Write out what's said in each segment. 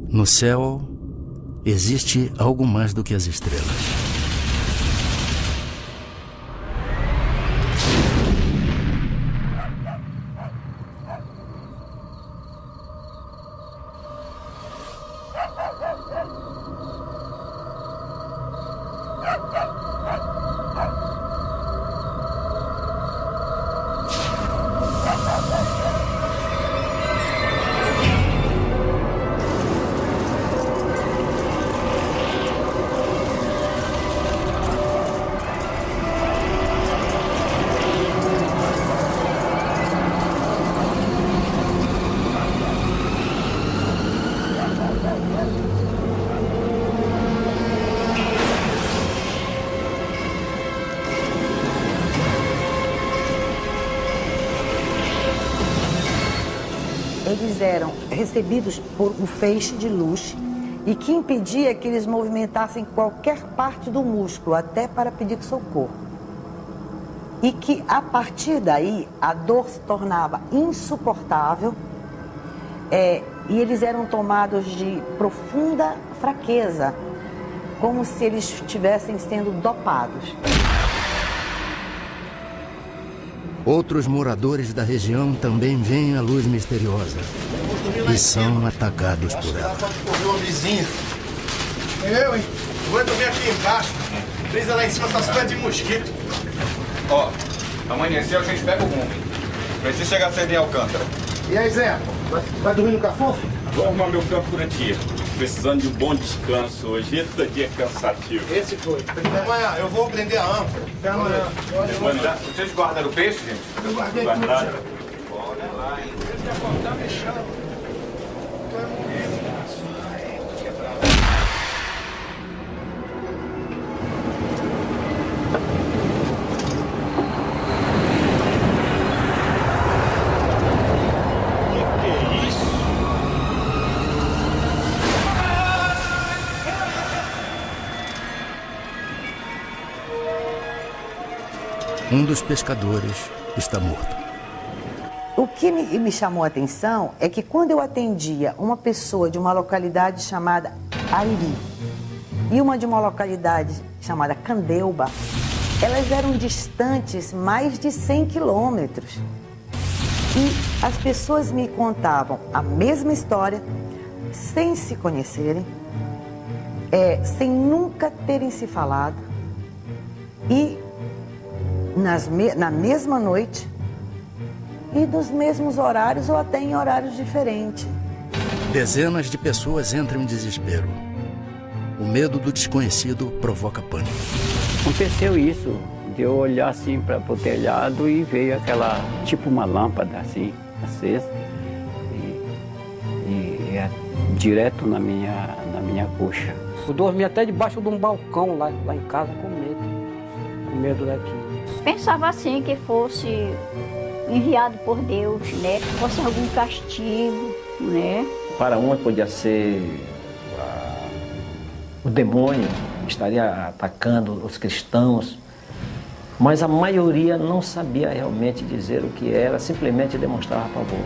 No céu, existe algo mais do que as estrelas. Eles eram recebidos por um feixe de luz e que impedia que eles movimentassem qualquer parte do músculo, até para pedir socorro. E que, a partir daí, a dor se tornava insuportável e eles eram tomados de profunda fraqueza, como se eles estivessem sendo dopados. Outros moradores da região também veem a luz misteriosa e são atacados por ela. Pode correr uma vizinha. Eu, hein? Vou dormir aqui embaixo. Brisa lá em cima, essas coisas de mosquito. Ó, amanheceu, a gente pega o rumo. Precisa chegar cedo em Alcântara. E aí, Zé? Vai dormir no cafofo? Vou arrumar meu campo por aqui. Precisando de um bom descanso hoje. Esse dia é cansativo. Esse foi. Até amanhã, eu vou prender a âncora. Até amanhã. Vocês guardaram o peixe, gente? Eu guardei tudo, Guardaram. já. Olha lá, hein? Ele quer cortar, mexendo. Tu é morrer, Um dos pescadores está morto. O que me chamou a atenção é que quando eu atendia uma pessoa de uma localidade chamada Ariri e uma de uma localidade chamada Candeuba, elas eram distantes mais de 100 quilômetros. E as pessoas me contavam a mesma história, sem se conhecerem, sem nunca terem se falado, e na mesma noite, e dos mesmos horários ou até em horários diferentes. Dezenas de pessoas entram em desespero. O medo do desconhecido provoca pânico. Aconteceu isso, de eu olhar assim para o telhado e veio aquela, tipo uma lâmpada assim, acesa, e direto na minha coxa. Eu dormi até debaixo de um balcão lá em casa com medo daquilo. Pensava assim que fosse enviado por Deus, né? Que fosse algum castigo, né? Para uma podia ser o demônio que estaria atacando os cristãos, mas a maioria não sabia realmente dizer o que era, simplesmente demonstrava pavor.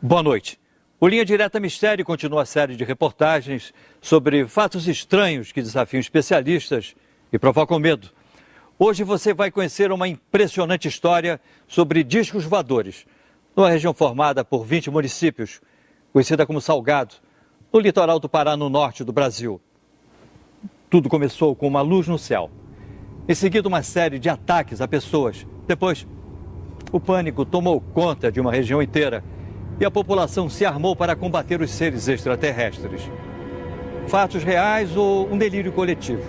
Boa noite. O Linha Direta Mistério continua a série de reportagens sobre fatos estranhos que desafiam especialistas e provocam medo. Hoje você vai conhecer uma impressionante história sobre discos voadores, numa região formada por 20 municípios, conhecida como Salgado, no litoral do Pará, no norte do Brasil. Tudo começou com uma luz no céu. Em seguida, uma série de ataques a pessoas. Depois, o pânico tomou conta de uma região inteira e a população se armou para combater os seres extraterrestres. Fatos reais ou um delírio coletivo?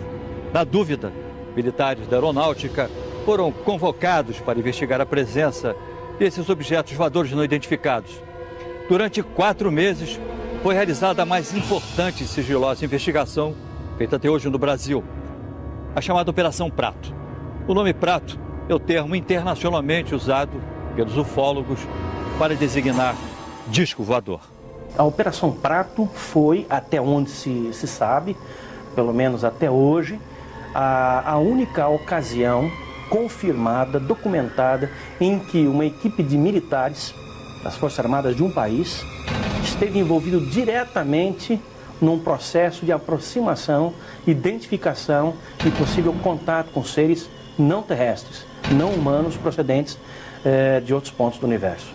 Na dúvida, militares da aeronáutica foram convocados para investigar a presença desses objetos voadores não identificados. Durante 4 meses, foi realizada a mais importante e sigilosa investigação feita até hoje no Brasil, a chamada Operação Prato. O nome Prato é o termo internacionalmente usado pelos ufólogos para designar disco voador. A Operação Prato foi, até onde se sabe, pelo menos até hoje, a única ocasião confirmada, documentada, em que uma equipe de militares das Forças Armadas de um país esteve envolvido diretamente num processo de aproximação, identificação e possível contato com seres não terrestres, não humanos, procedentes de outros pontos do universo.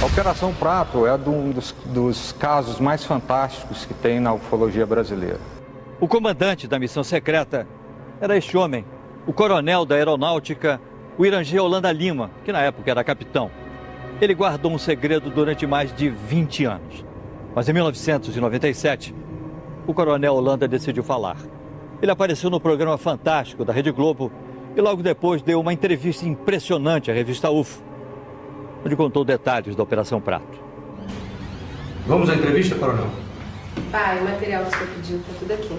A Operação Prato é um dos casos mais fantásticos que tem na ufologia brasileira. O comandante da missão secreta era este homem, o coronel da aeronáutica, o Irangê Holanda Lima, que na época era capitão. Ele guardou um segredo durante mais de 20 anos. Mas em 1997, o coronel Holanda decidiu falar. Ele apareceu no programa Fantástico da Rede Globo e logo depois deu uma entrevista impressionante à revista UFO, onde contou detalhes da Operação Prato. Vamos à entrevista, coronel? Pai, o material que você pediu tá tudo aqui.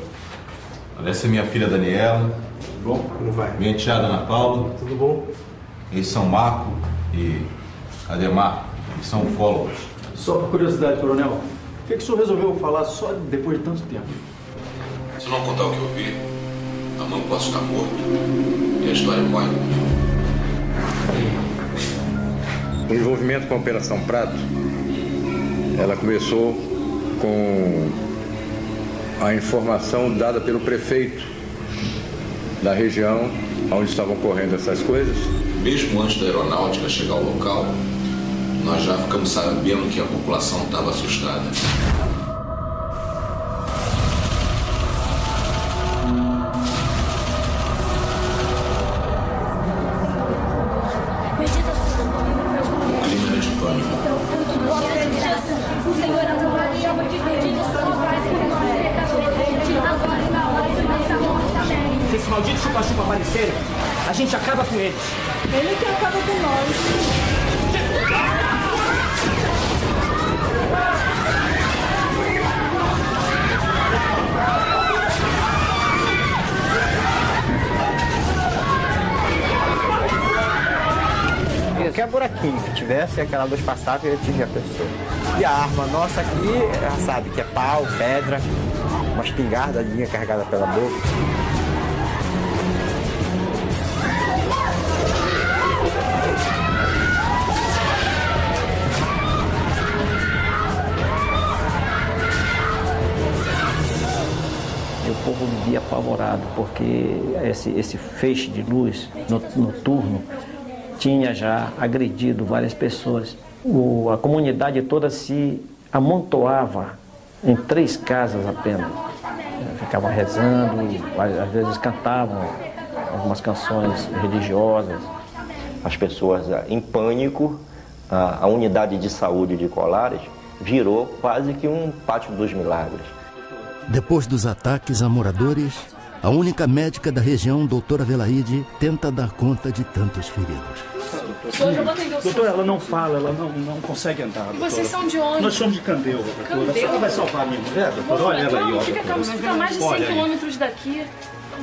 Essa é minha filha Daniela. Tudo bom? Como vai? Minha enteada Ana Paula. Tudo bom? Eles são Marco e Ademar, que são ufólogos. Só por curiosidade, coronel, por que o senhor resolveu falar só depois de tanto tempo? Se não contar o que eu vi, amanhã eu posso estar morto. E a história morre. O envolvimento com a Operação Prato, ela começou com a informação dada pelo prefeito da região onde estavam ocorrendo essas coisas. Mesmo antes da aeronáutica chegar ao local, nós já ficamos sabendo que a população estava assustada. O clima era de pânico. Se esse maldito chupa-chupa aparecerem, a gente acaba com eles. Ele que acaba com nós. Qualquer buraquinho que tivesse, aquela luz passava e eu atingia a pessoa. E a arma nossa aqui, ela sabe que é pau, pedra, uma espingardadinha carregada pela boca. E o povo vivia apavorado, porque esse feixe de luz noturno tinha já agredido várias pessoas. A comunidade toda se amontoava em 3 casas apenas. Ficavam rezando, e às vezes cantavam algumas canções religiosas. As pessoas em pânico, a unidade de saúde de Colares virou quase que um pátio dos milagres. Depois dos ataques a moradores, a única médica da região, doutora Adelaide, tenta dar conta de tantos feridos. Doutora, ela não fala, ela não consegue andar. Doutora. Vocês são de onde? Nós somos de Candeúva, doutora. A senhora vai salvar a minha mulher, doutora? Olha ela aí, ó. Fica mais de 100 quilômetros daqui.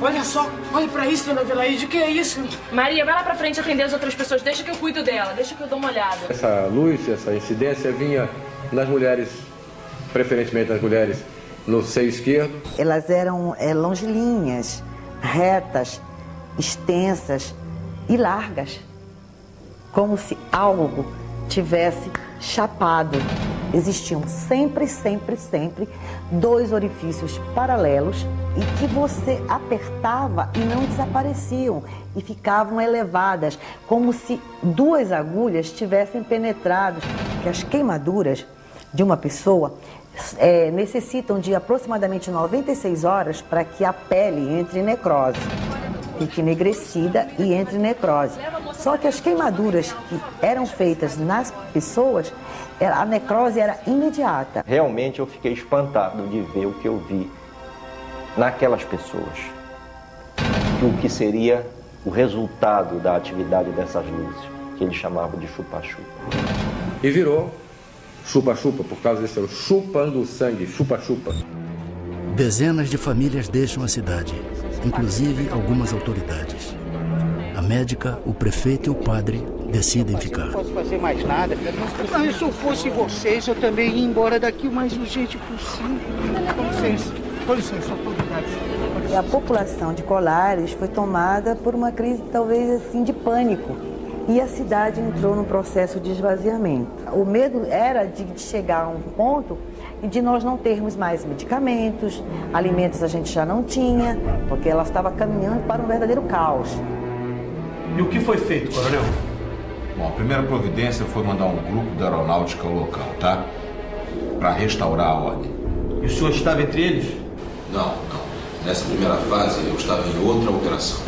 Olha só, olha pra isso, dona Adelaide, o que é isso? Maria, vai lá pra frente atender as outras pessoas, deixa que eu cuido dela, deixa que eu dou uma olhada. Essa luz, essa incidência vinha nas mulheres, preferentemente nas mulheres, no seio esquerdo. Elas eram longilíneas, retas, extensas e largas, como se algo tivesse chapado existiam sempre dois orifícios paralelos e que você apertava e não desapareciam e ficavam elevadas, como se duas agulhas tivessem penetrado. Que as queimaduras de uma pessoa necessitam de aproximadamente 96 horas para que a pele entre em necrose, fique enegrecida e entre em necrose. Só que as queimaduras que eram feitas nas pessoas, a necrose era imediata. Realmente eu fiquei espantado de ver o que eu vi naquelas pessoas. O que seria o resultado da atividade dessas luzes, que ele chamava de chupa-chupa. E virou chupa-chupa, por causa desse chupando o sangue, chupa-chupa. Dezenas de famílias deixam a cidade, inclusive algumas autoridades. A médica, o prefeito e o padre decidem ficar. Não posso fazer mais nada. Mas se eu fosse vocês, eu também ia embora daqui o mais urgente possível. Com licença, autoridades. A população de Colares foi tomada por uma crise, talvez assim, de pânico. E a cidade entrou num processo de esvaziamento. O medo era de chegar a um ponto e de nós não termos mais medicamentos, alimentos a gente já não tinha, porque ela estava caminhando para um verdadeiro caos. E o que foi feito, coronel? Bom, a primeira providência foi mandar um grupo da aeronáutica ao local, tá? Para restaurar a ordem. E o senhor estava entre eles? Não. Nessa primeira fase eu estava em outra operação.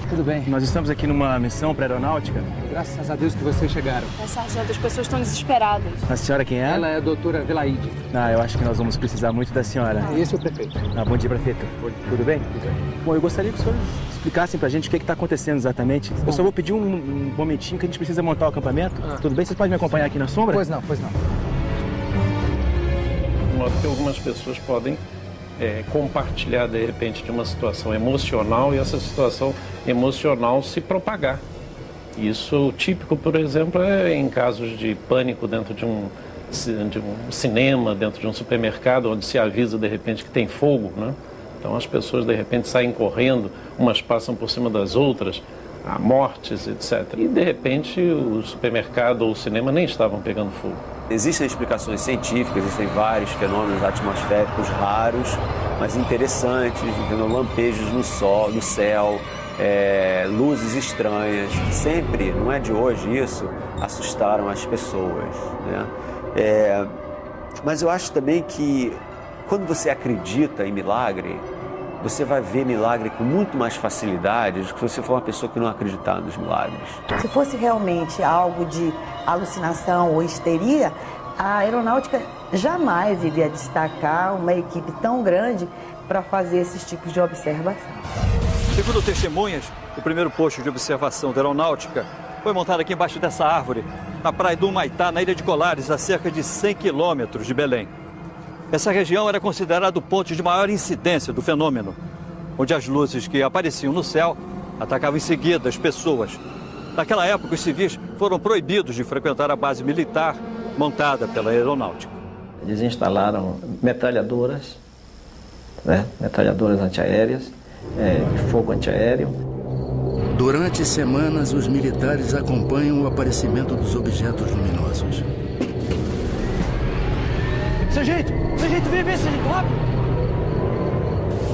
Tudo bem. Nós estamos aqui numa missão para aeronáutica. Graças a Deus que vocês chegaram. Sargento, as pessoas estão desesperadas. A senhora quem é? Ela é a doutora Velaide. Eu acho que nós vamos precisar muito da senhora. Esse é o prefeito. Bom dia, prefeito. Tudo bem? Tudo bem. Bom, eu gostaria que o senhor explicasse pra gente o que está acontecendo exatamente. Eu só vou pedir um momentinho que a gente precisa montar o acampamento. Tudo bem? Vocês podem me acompanhar aqui na sombra? Pois não. De modo que algumas pessoas podem compartilhar, de repente, de uma situação emocional e essa situação emocional se propagar. Isso típico, por exemplo, é em casos de pânico dentro de um cinema, dentro de um supermercado, onde se avisa, de repente, que tem fogo, né? Então as pessoas, de repente, saem correndo, umas passam por cima das outras, há mortes, etc. E, de repente, o supermercado ou o cinema nem estavam pegando fogo. Existem explicações científicas, existem vários fenômenos atmosféricos raros, mas interessantes, entendeu? Lampejos no céu, luzes estranhas. Sempre, não é de hoje isso, assustaram as pessoas, né? Mas eu acho também que quando você acredita em milagre, você vai ver milagre com muito mais facilidade do que se você for uma pessoa que não acreditar nos milagres. Se fosse realmente algo de alucinação ou histeria, a aeronáutica jamais iria destacar uma equipe tão grande para fazer esses tipos de observação. Segundo testemunhas, o primeiro posto de observação da aeronáutica foi montado aqui embaixo dessa árvore, na praia do Humaitá, na ilha de Colares, a cerca de 100 quilômetros de Belém. Essa região era considerada o ponto de maior incidência do fenômeno, onde as luzes que apareciam no céu atacavam em seguida as pessoas. Naquela época, os civis foram proibidos de frequentar a base militar montada pela aeronáutica. Eles instalaram metralhadoras, metralhadoras antiaéreas, de fogo antiaéreo. Durante semanas, os militares acompanham o aparecimento dos objetos luminosos. Sargento, vem, sargento, rápido!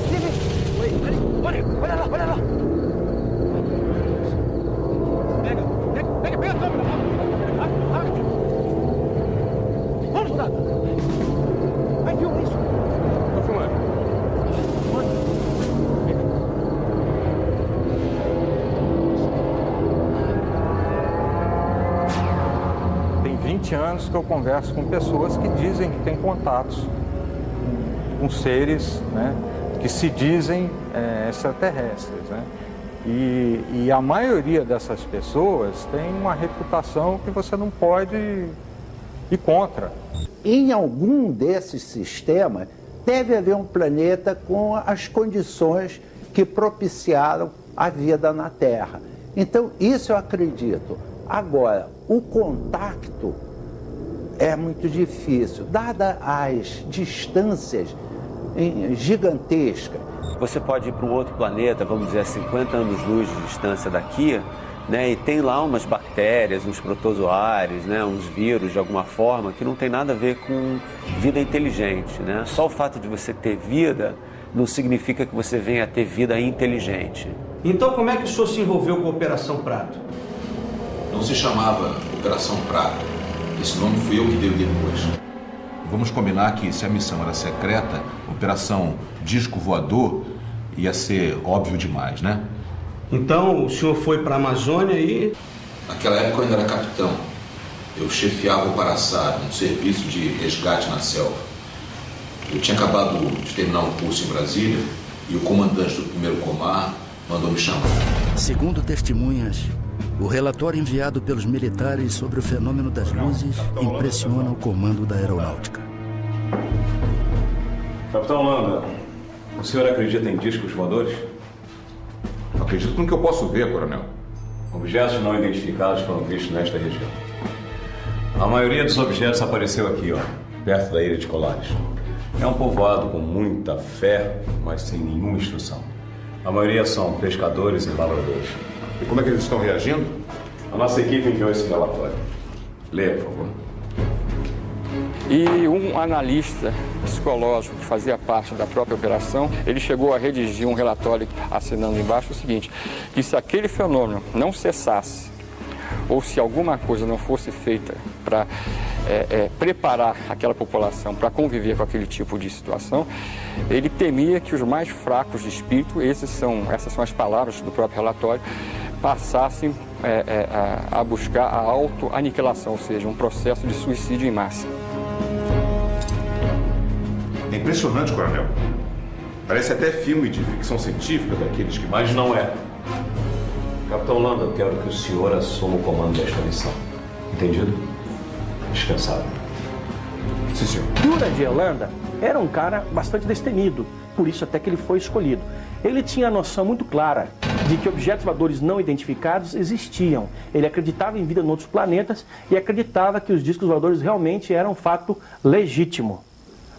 Vem. Olha lá! Pega a câmera, rápido! Vamos, soldado! Vai, viu isso? Tô filmando. Tem 20 anos que eu converso com pessoas que dizem que têm contatos com seres, né, que se dizem extraterrestres, né? E a maioria dessas pessoas tem uma reputação que você não pode ir contra. Em algum desses sistemas, deve haver um planeta com as condições que propiciaram a vida na Terra. Então, isso eu acredito. Agora, o contato é muito difícil, dada as distâncias gigantescas. Você pode ir para um outro planeta, vamos dizer, a 50 anos-luz de distância daqui, né, e tem lá umas bactérias, uns protozoários, né, uns vírus de alguma forma, que não tem nada a ver com vida inteligente, né? Só o fato de você ter vida não significa que você venha a ter vida inteligente. Então como é que o senhor se envolveu com a Operação Prato? Não se chamava Operação Prato. Esse nome fui eu que dei depois. Vamos combinar que se a missão era secreta, Operação Disco Voador ia ser óbvio demais, né? Então o senhor foi para a Amazônia e... Naquela época eu ainda era capitão. Eu chefiava o Paraçar, um serviço de resgate na selva. Eu tinha acabado de terminar um curso em Brasília e o comandante do primeiro Comar mandou me chamar. Segundo testemunhas, o relatório enviado pelos militares sobre o fenômeno das luzes impressiona o comando da aeronáutica. Capitão Landa, o senhor acredita em discos voadores? Acredito no que eu posso ver, coronel. Objetos não identificados foram vistos nesta região. A maioria dos objetos apareceu aqui, ó, perto da ilha de Colares. É um povoado com muita fé, mas sem nenhuma instrução. A maioria são pescadores e lavradores. E como é que eles estão reagindo? A nossa equipe enviou esse relatório. Leia, por favor. E um analista psicológico que fazia parte da própria operação, ele chegou a redigir um relatório assinando embaixo o seguinte, que se aquele fenômeno não cessasse, ou se alguma coisa não fosse feita para preparar aquela população para conviver com aquele tipo de situação, ele temia que os mais fracos de espírito, essas são as palavras do próprio relatório, passassem a buscar a autoaniquilação, ou seja, um processo de suicídio em massa. É impressionante, coronel. Parece até filme de ficção científica daqueles que... Mas não é. Capitão Landa, eu quero que o senhor assuma o comando desta missão. Entendido? Dispensado. Sim, senhor. Jura de Holanda era um cara bastante destemido, por isso até que ele foi escolhido. Ele tinha a noção muito clara de que objetos voadores não identificados existiam. Ele acreditava em vida em outros planetas e acreditava que os discos voadores realmente eram um fato legítimo.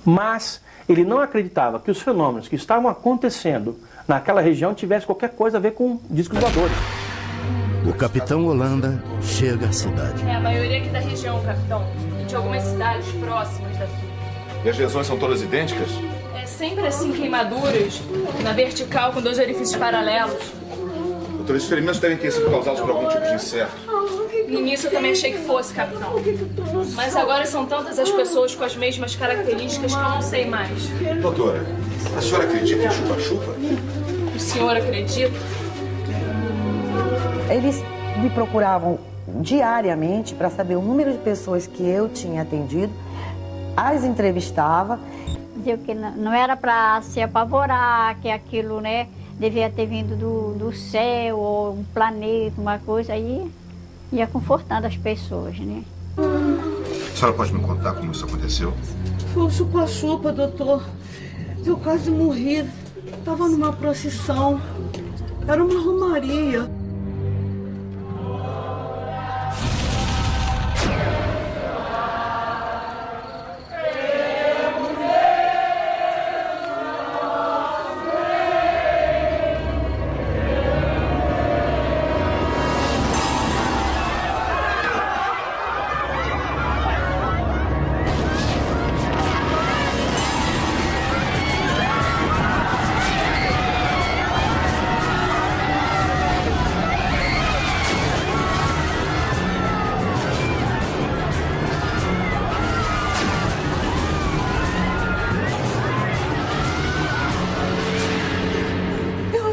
Mas ele não acreditava que os fenômenos que estavam acontecendo naquela região tivessem qualquer coisa a ver com discos voadores. O capitão Holanda chega à cidade. É a maioria aqui da região, capitão, e de algumas cidades próximas daqui. E as lesões são todas idênticas? É sempre assim, queimaduras, na vertical, com 2 orifícios paralelos. Doutor, esses ferimentos devem ter sido causados por algum tipo de inseto. No início eu também achei que fosse, capitão. Mas agora são tantas as pessoas com as mesmas características que eu não sei mais. Doutora, a senhora acredita em chupa-chupa? O senhor acredita? Eles me procuravam diariamente para saber o número de pessoas que eu tinha atendido, as entrevistava. Dizer que não era para se apavorar, que aquilo, né, devia ter vindo do céu, ou um planeta, uma coisa, aí ia confortando as pessoas, né? A senhora pode me contar como isso aconteceu? Foi o chupa-chupa, doutor. Eu quase morri. Estava numa procissão. Era uma romaria.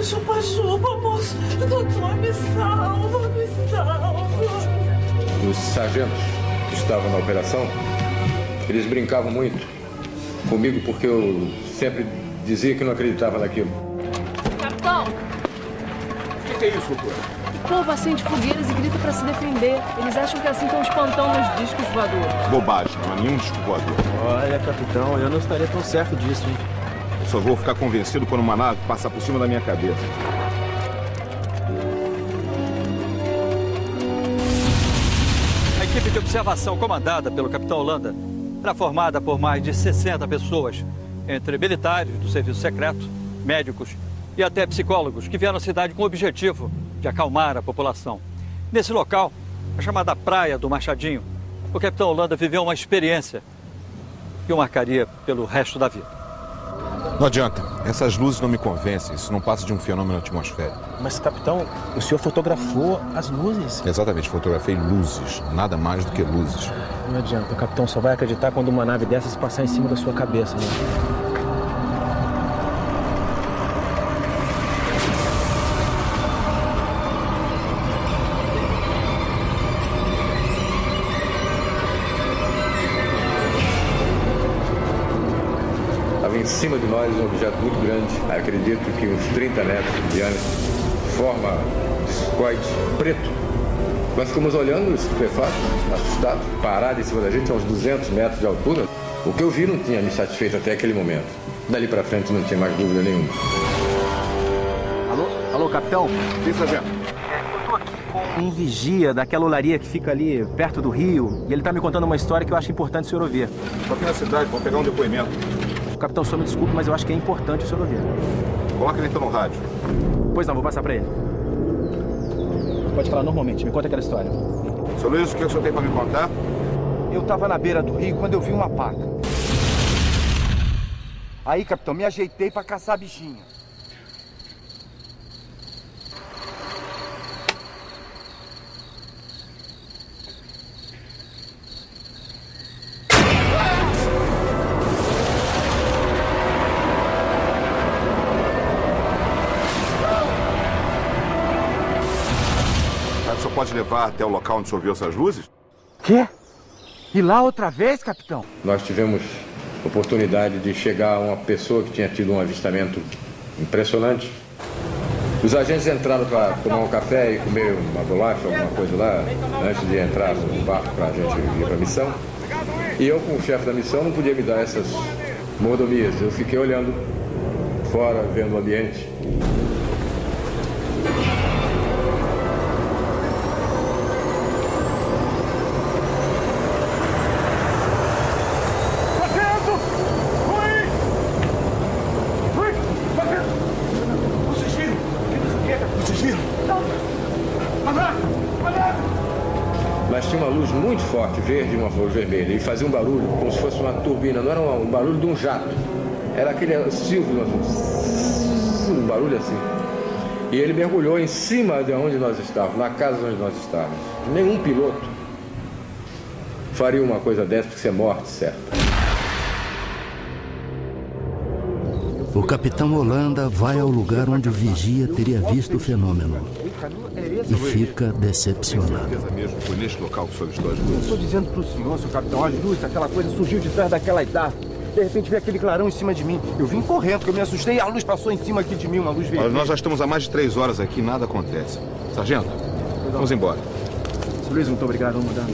Chupa-chupa, moço. Doutor, me salva, me salva. Os sargentos que estavam na operação, eles brincavam muito comigo porque eu sempre dizia que não acreditava naquilo. Capitão! O que é isso, doutor? O povo acende fogueiras e grita pra se defender. Eles acham que assim estão espantando os discos voadores. Bobagem, não há nenhum disco voador. Olha, capitão, eu não estaria tão certo disso, hein? Eu só vou ficar convencido quando uma nave passar por cima da minha cabeça. A equipe de observação comandada pelo capitão Holanda era formada por mais de 60 pessoas, entre militares do serviço secreto, médicos e até psicólogos que vieram à cidade com o objetivo de acalmar a população. Nesse local, a chamada Praia do Machadinho, o capitão Holanda viveu uma experiência que o marcaria pelo resto da vida. Não adianta, essas luzes não me convencem, isso não passa de um fenômeno atmosférico. Mas, capitão, o senhor fotografou as luzes? Exatamente, fotografei luzes, nada mais do que luzes. Não adianta, o capitão só vai acreditar quando uma nave dessas passar em cima da sua cabeça, né? Em cima de nós um objeto muito grande, acredito que uns 30 metros de diâmetro, forma discoide preto. Nós ficamos olhando, estupefatos, assustados, parado em cima da gente a uns 200 metros de altura. O que eu vi não tinha me satisfeito até aquele momento. Dali pra frente não tinha mais dúvida nenhuma. Alô, capitão? Sim, sargento. Eu tô aqui com um vigia daquela olaria que fica ali perto do rio, e ele tá me contando uma história que eu acho importante o senhor ouvir. Tô aqui na cidade, vamos pegar um depoimento. Capitão, só me desculpe, mas eu acho que é importante o senhor ouvir. Coloca ele então no rádio. Pois não, vou passar pra ele. Pode falar normalmente, me conta aquela história. Seu Luiz, o que o senhor tem pra me contar? Eu tava na beira do rio quando eu vi uma paca. Aí, capitão, me ajeitei pra caçar a bichinha. Pode levar até o local onde o senhor viu essas luzes? Quê? E lá outra vez, capitão? Nós tivemos oportunidade de chegar a uma pessoa que tinha tido um avistamento impressionante. Os agentes entraram para tomar um café e comer uma bolacha, alguma coisa lá, antes de entrar no barco para a gente ir para a missão. E eu, como chefe da missão, não podia me dar essas mordomias. Eu fiquei olhando fora, vendo o ambiente. Mas tinha uma luz muito forte, verde e uma luz vermelha, e fazia um barulho como se fosse uma turbina, não era um barulho de um jato, era aquele silvio, um barulho assim. E ele mergulhou em cima de onde nós estávamos, na casa onde nós estávamos. Nenhum piloto faria uma coisa dessa, porque isso é morte certa. O capitão Holanda vai ao lugar onde o vigia teria visto o fenômeno e fica decepcionado. Foi neste local que o senhor viu as Eu luzes? estou dizendo pro senhor, seu capitão, as luzes, aquela coisa surgiu de trás daquelas árvores. De repente veio aquele clarão em cima de mim. Eu vim correndo, porque eu me assustei e a luz passou em cima aqui de mim, uma luz vermelha. Olha, nós já estamos há mais de 3 horas aqui, nada acontece. Sargento, vamos embora. Seu Luiz, muito obrigado, vamos mudar.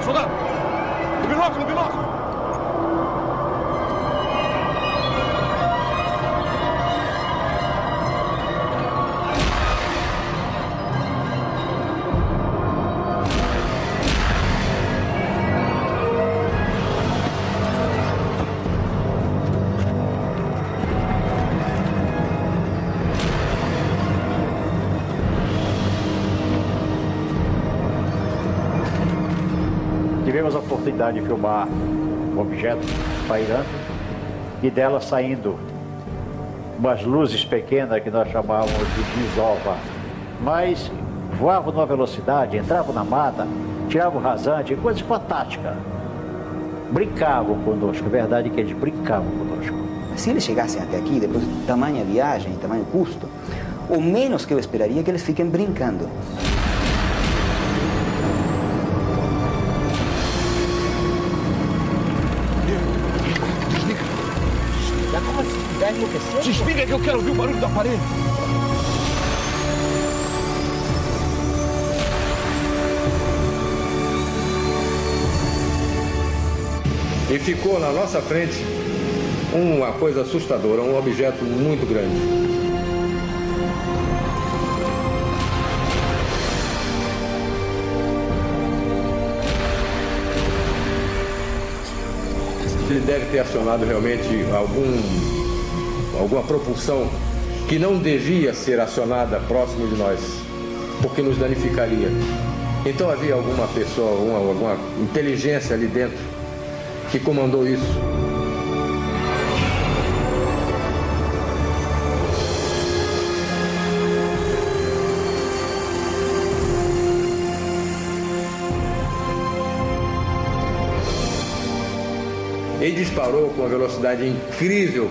Soldado! No binóculo, no binóculo! Tivemos a oportunidade de filmar um objeto pairando e dela saindo umas luzes pequenas que nós chamávamos de desova. Mas voavam numa velocidade, entravam na mata, tiravam o rasante, coisas fantásticas. Brincavam conosco, a verdade é que eles brincavam conosco. Se eles chegassem até aqui, depois de tamanha viagem, tamanho custo, O menos que eu esperaria é que eles fiquem brincando. Desliga. Como assim? Vai enlouquecer? Desliga que eu quero ouvir o barulho do aparelho. E ficou na nossa frente uma coisa assustadora, um objeto muito grande. Ele deve ter acionado realmente alguma propulsão que não devia ser acionada próximo de nós, porque nos danificaria. Então havia alguma pessoa, alguma inteligência ali dentro que comandou isso. E disparou com uma velocidade incrível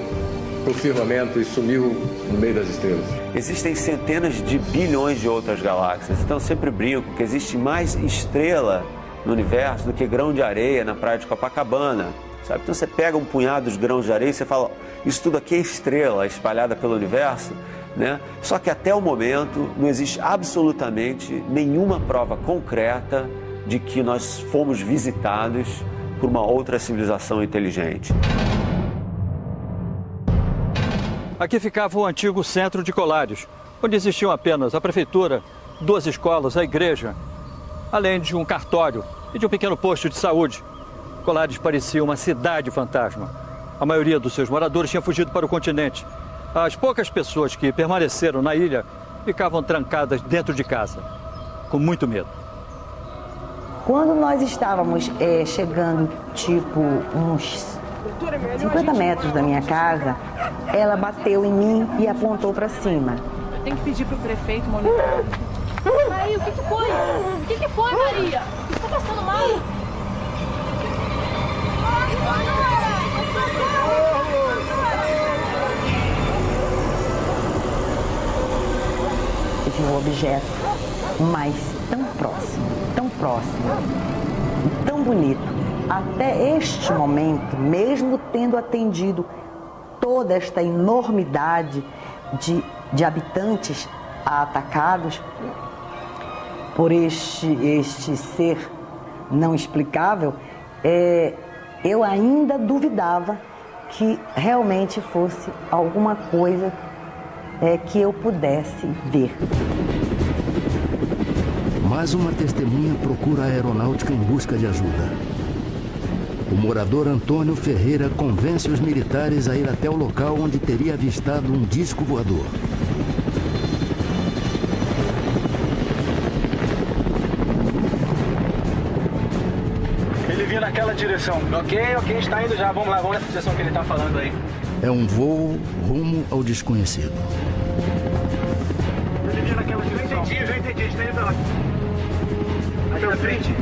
para o firmamento e sumiu no meio das estrelas. Existem centenas de bilhões de outras galáxias, então eu sempre brinco que existe mais estrela no universo do que grão de areia na praia de Copacabana, sabe? Então você pega um punhado de grãos de areia e você fala, isso tudo aqui é estrela espalhada pelo universo, né? Só que até o momento não existe absolutamente nenhuma prova concreta de que nós fomos visitados por uma outra civilização inteligente. Aqui ficava o antigo centro de Colares, onde existiam apenas a prefeitura, 2 escolas, a igreja, além de um cartório e de um pequeno posto de saúde. Colares parecia uma cidade fantasma. A maioria dos seus moradores tinha fugido para o continente. As poucas pessoas que permaneceram na ilha ficavam trancadas dentro de casa, com muito medo. Quando nós estávamos chegando, tipo, uns 50 metros da minha casa, ela bateu em mim e apontou para cima. Eu tenho que pedir pro prefeito monitorar. Aí, o que foi? O que foi, Maria? Você tá passando mal? Eu vi um objeto, mas tão próximo, e tão bonito. Até este momento, mesmo tendo atendido toda esta enormidade de habitantes atacados por este ser não explicável, eu ainda duvidava que realmente fosse alguma coisa que eu pudesse ver. Mais uma testemunha procura a aeronáutica em busca de ajuda. O morador Antônio Ferreira convence os militares a ir até o local onde teria avistado um disco voador. Ele vinha naquela direção. Ok, está indo já. Vamos lá, vamos nessa direção que ele está falando aí. É um voo rumo ao desconhecido. Ele vinha naquela direção. Já entendi. Está indo pra lá. Aí na frente.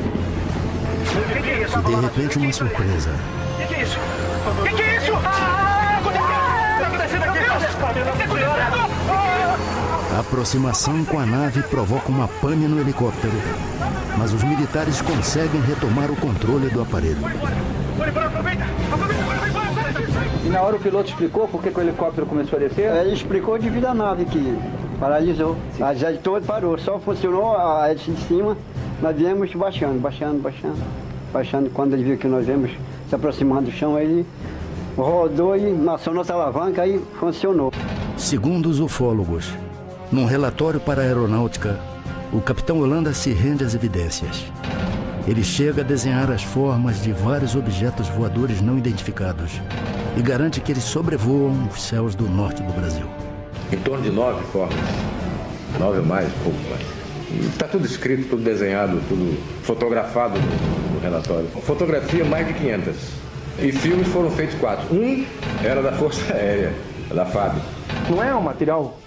O que é isso? De repente, uma surpresa. O que é isso? O que é isso? Está acontecendo aqui! A aproximação com a nave provoca uma pane no helicóptero, mas os militares conseguem retomar o controle do aparelho. E na hora o piloto explicou por que o helicóptero começou a descer? Ele explicou devido à nave que paralisou. A jet toda parou, só funcionou a hélice de cima. Nós viemos baixando. Quando ele viu que nós viemos se aproximando do chão, ele rodou e acionou essa alavanca, aí funcionou. Segundo os ufólogos, num relatório para a aeronáutica, o capitão Holanda se rende às evidências. Ele chega a desenhar as formas de vários objetos voadores não identificados e garante que eles sobrevoam os céus do norte do Brasil. Em torno de 9 formas, 9 ou mais, pouco mais. Está tudo escrito, tudo desenhado, tudo fotografado no relatório. Fotografia, mais de 500. E filmes foram feitos 4. Um era da Força Aérea, da FAB. Não é um material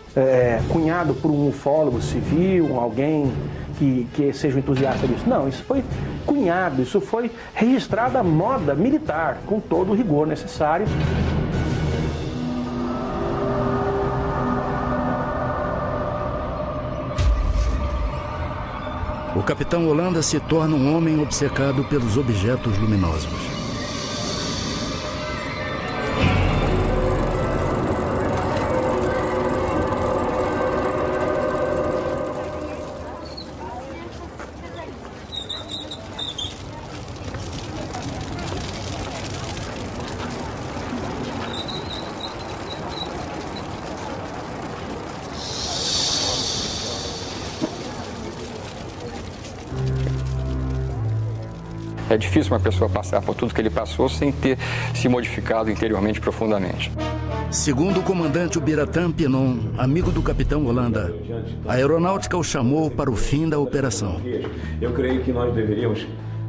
cunhado por um ufólogo civil, alguém que seja um entusiasta disso. Não, isso foi cunhado, isso foi registrado à moda militar, com todo o rigor necessário. o capitão Holanda se torna um homem obcecado pelos objetos luminosos. É difícil uma pessoa passar por tudo que ele passou sem ter se modificado interiormente profundamente. Segundo o comandante Ubiratã Pinon, amigo do capitão Holanda, a aeronáutica o chamou para o fim da operação. Eu creio que nós deveríamos...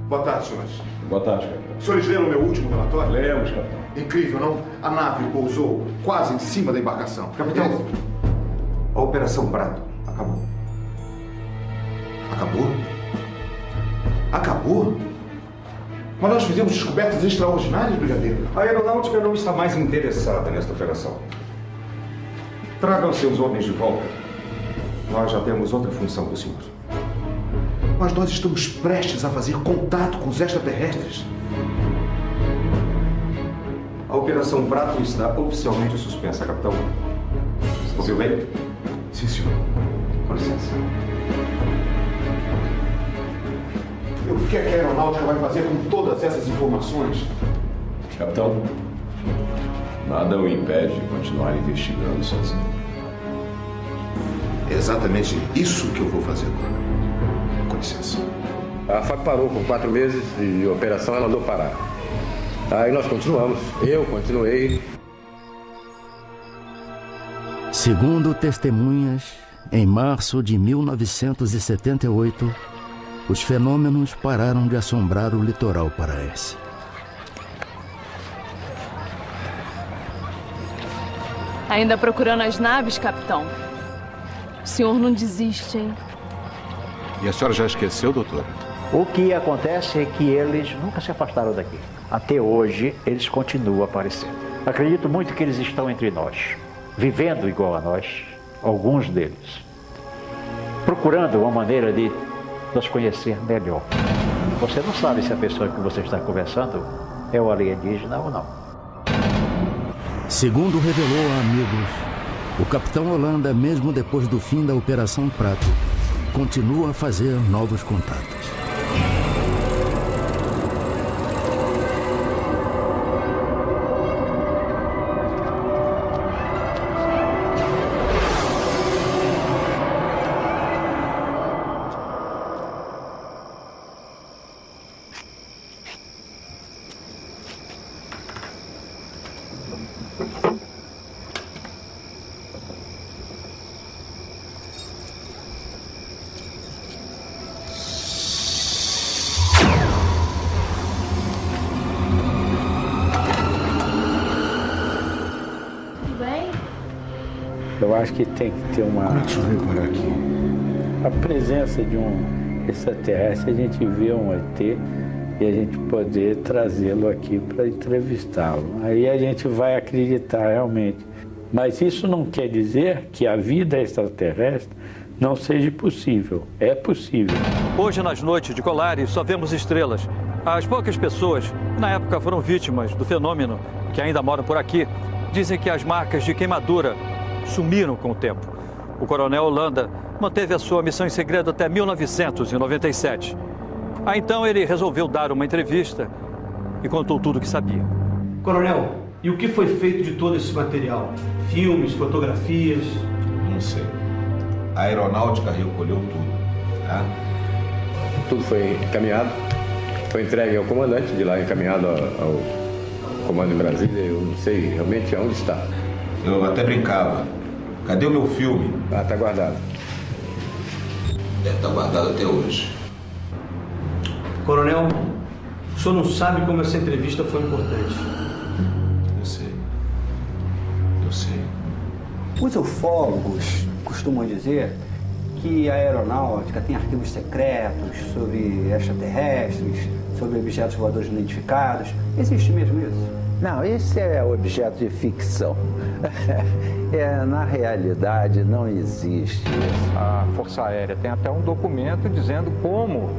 Boa tarde, senhores. Boa tarde, capitão. Os senhores leram o meu último relatório? Lemos, capitão. Incrível, não? A nave pousou quase em cima da embarcação. Capitão, a Operação Prato acabou. Acabou? Acabou? Mas nós fizemos descobertas extraordinárias, brigadeiro. A aeronáutica não está mais interessada nesta operação. Tragam seus homens de volta. Nós já temos outra função do senhor. Mas nós estamos prestes a fazer contato com os extraterrestres. A Operação Prato está oficialmente suspensa, capitão. Ouviu bem? Sim, senhor. Com licença. E o que é que a aeronáutica vai fazer com todas essas informações? Capitão, nada o impede de continuar investigando sozinho. É exatamente isso que eu vou fazer agora. Com licença. A FAC parou por 4 meses e a operação ela mandou parar. Aí nós continuamos. Eu continuei. Segundo testemunhas, em março de 1978, os fenômenos pararam de assombrar o litoral paraense. Ainda procurando as naves, capitão? O senhor não desiste, hein? E a senhora já esqueceu, doutora? O que acontece é que eles nunca se afastaram daqui. Até hoje, eles continuam aparecendo. Acredito muito que eles estão entre nós, vivendo igual a nós, alguns deles, procurando uma maneira de nos conhecer melhor. Você não sabe se a pessoa que você está conversando é o alienígena ou não. Segundo revelou a amigos, o capitão Holanda, mesmo depois do fim da Operação Prato, continua a fazer novos contatos. Eu acho que tem que ter uma... Deixa eu ver por aqui. A presença de um extraterrestre, a gente vê um ET e a gente poder trazê-lo aqui para entrevistá-lo. Aí a gente vai acreditar realmente. Mas isso não quer dizer que a vida extraterrestre não seja possível. É possível. Hoje, nas noites de Colares, só vemos estrelas. As poucas pessoas que na época foram vítimas do fenômeno, que ainda moram por aqui, dizem que as marcas de queimadura sumiram com o tempo. O coronel Holanda manteve a sua missão em segredo até 1997. Aí então ele resolveu dar uma entrevista e contou tudo o que sabia. Coronel, e o que foi feito de todo esse material? Filmes, fotografias? Não sei. A aeronáutica recolheu tudo, tá? Tudo foi encaminhado, foi entregue ao comandante, de lá encaminhado ao comando em Brasília. Eu não sei realmente onde está. Eu até brincava. Cadê o meu filme? Ah, tá guardado. Deve estar guardado até hoje. Coronel, o senhor não sabe como essa entrevista foi importante. Eu sei. Eu sei. Os ufólogos costumam dizer que a aeronáutica tem arquivos secretos sobre extraterrestres, sobre objetos voadores não identificados. Existe mesmo isso? Não, esse é objeto de ficção. Na realidade, não existe. A Força Aérea tem até um documento dizendo como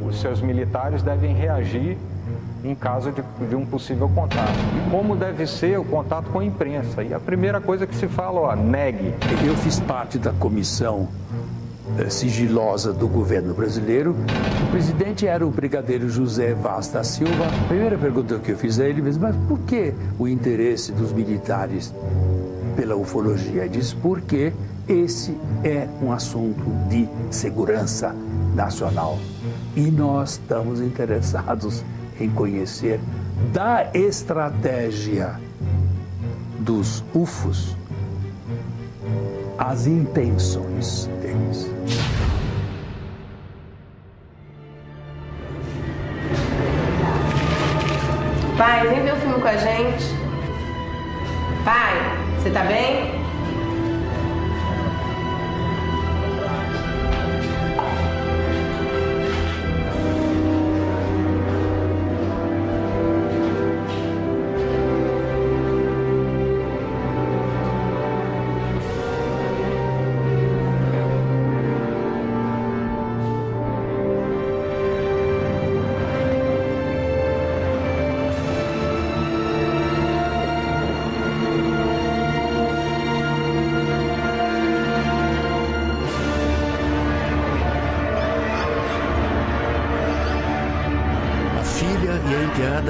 os seus militares devem reagir em caso de um possível contato. E como deve ser o contato com a imprensa. E a primeira coisa que se fala, negue. Eu fiz parte da comissão sigilosa do governo brasileiro. O presidente era o brigadeiro José Vaz da Silva. A primeira pergunta que eu fiz a ele, mas por que o interesse dos militares pela ufologia? Ele disse, porque esse é um assunto de segurança nacional. E nós estamos interessados em conhecer da estratégia dos UFOs as intenções deles. Pai, vem ver o filme com a gente. Pai, você tá bem?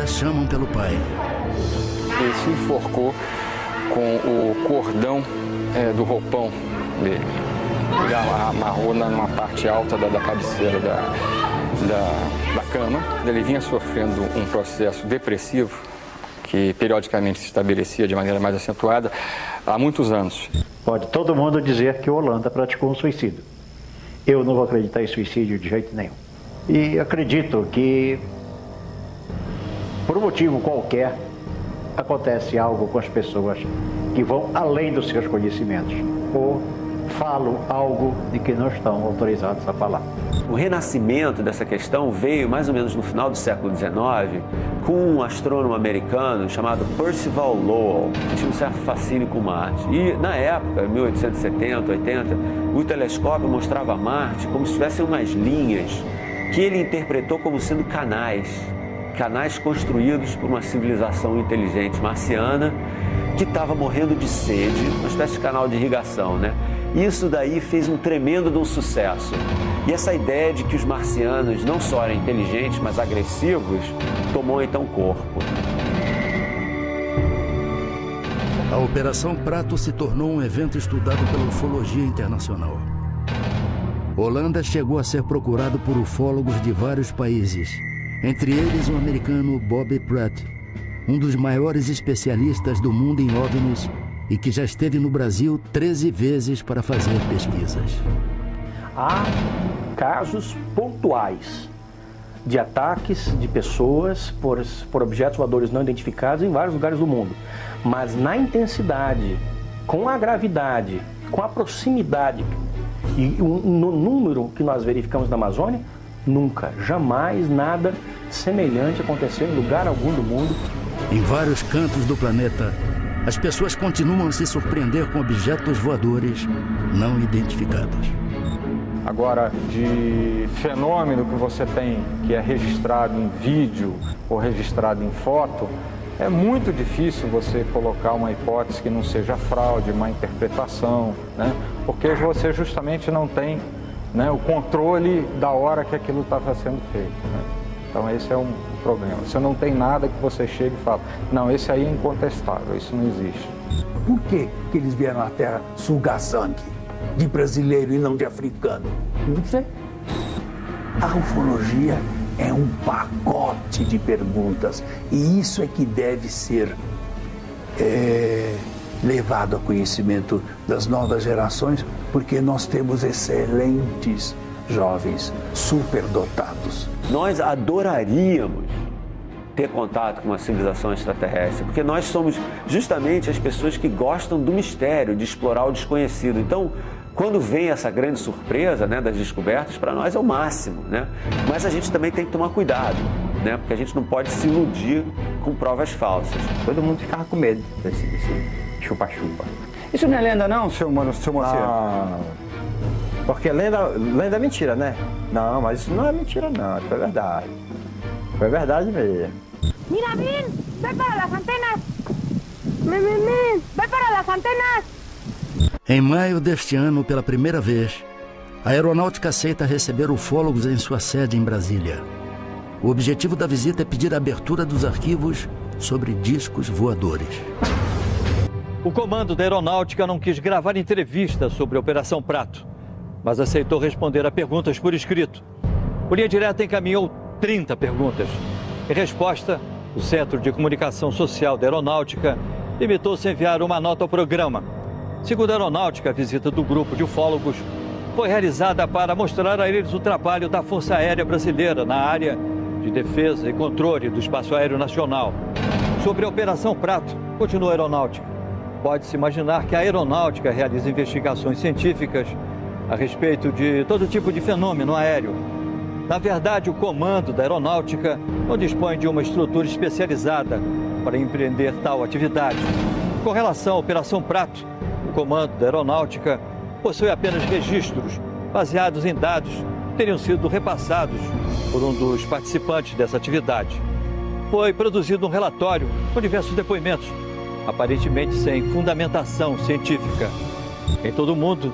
Chamam pelo pai. Ele se enforcou com o cordão do roupão dele. Ele amarrou numa parte alta da cabeceira da cama. Ele vinha sofrendo um processo depressivo que periodicamente se estabelecia de maneira mais acentuada há muitos anos. Pode todo mundo dizer que o Holanda praticou um suicídio. Eu não vou acreditar em suicídio de jeito nenhum. E acredito que por um motivo qualquer, acontece algo com as pessoas que vão além dos seus conhecimentos ou falam algo de que não estão autorizados a falar. O renascimento dessa questão veio mais ou menos no final do século XIX com um astrônomo americano chamado Percival Lowell, que tinha um certo fascínio com Marte. E na época, em 1870, 80, o telescópio mostrava Marte como se tivessem umas linhas que ele interpretou como sendo canais construídos por uma civilização inteligente marciana que estava morrendo de sede, uma espécie de canal de irrigação, né? Isso daí fez um tremendo de um sucesso. E essa ideia de que os marcianos não só eram inteligentes, mas agressivos, tomou então corpo. A Operação Prato se tornou um evento estudado pela ufologia internacional. Holanda chegou a ser procurado por ufólogos de vários países, entre eles o americano Bob Pratt, um dos maiores especialistas do mundo em OVNIs e que já esteve no Brasil 13 vezes para fazer pesquisas. Há casos pontuais de ataques de pessoas por objetos voadores não identificados em vários lugares do mundo, mas na intensidade, com a gravidade, com a proximidade e no número que nós verificamos na Amazônia, nunca, jamais nada semelhante aconteceu em lugar algum do mundo. Em vários cantos do planeta, as pessoas continuam a se surpreender com objetos voadores não identificados. Agora, de fenômeno que você tem, que é registrado em vídeo ou registrado em foto, é muito difícil você colocar uma hipótese que não seja fraude, má interpretação, né? Porque você justamente não tem, né, o controle da hora que aquilo estava sendo feito, né? Então esse é um problema. Você não tem nada que você chegue e fala, não, esse aí é incontestável, isso não existe. Por que eles vieram à Terra sugar sangue de brasileiro e não de africano? Não sei. A ufologia é um pacote de perguntas e isso é que deve ser levado a conhecimento das novas gerações, porque nós temos excelentes jovens superdotados. Nós adoraríamos ter contato com uma civilização extraterrestre, porque nós somos justamente as pessoas que gostam do mistério, de explorar o desconhecido. Então, quando vem essa grande surpresa, né, das descobertas, para nós é o máximo, né? Mas a gente também tem que tomar cuidado, né? Porque a gente não pode se iludir com provas falsas. Todo mundo ficava com medo desse chupa-chupa. Isso não é lenda não, seu Moacir? Não. Porque lenda é mentira, né? Não, mas isso não é mentira não, isso é verdade. Foi verdade mesmo. Mira, Vin, vai para as antenas. Vai para as antenas. Em maio deste ano, pela primeira vez, a Aeronáutica aceita receber ufólogos em sua sede em Brasília. O objetivo da visita é pedir a abertura dos arquivos sobre discos voadores. O comando da Aeronáutica não quis gravar entrevista sobre a Operação Prato, mas aceitou responder a perguntas por escrito. O Linha Direta encaminhou 30 perguntas. Em resposta, o Centro de Comunicação Social da Aeronáutica limitou-se a enviar uma nota ao programa. Segundo a Aeronáutica, a visita do grupo de ufólogos foi realizada para mostrar a eles o trabalho da Força Aérea Brasileira na área de defesa e controle do espaço aéreo nacional. Sobre a Operação Prato, continua a Aeronáutica. Pode-se imaginar que a Aeronáutica realiza investigações científicas a respeito de todo tipo de fenômeno aéreo. Na verdade, o comando da Aeronáutica não dispõe de uma estrutura especializada para empreender tal atividade. Com relação à Operação Prato, o comando da Aeronáutica possui apenas registros baseados em dados que teriam sido repassados por um dos participantes dessa atividade. Foi produzido um relatório com diversos depoimentos, aparentemente sem fundamentação científica. Em todo o mundo,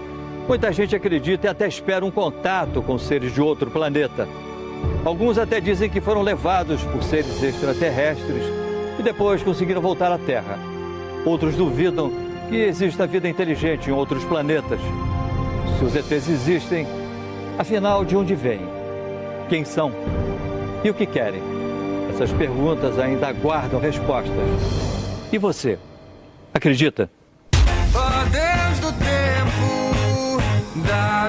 muita gente acredita e até espera um contato com seres de outro planeta. Alguns até dizem que foram levados por seres extraterrestres e depois conseguiram voltar à Terra. Outros duvidam que exista vida inteligente em outros planetas. Se os ETs existem, afinal, de onde vêm? Quem são? E o que querem? Essas perguntas ainda aguardam respostas. E você? Acredita? Ó Deus do tempo, da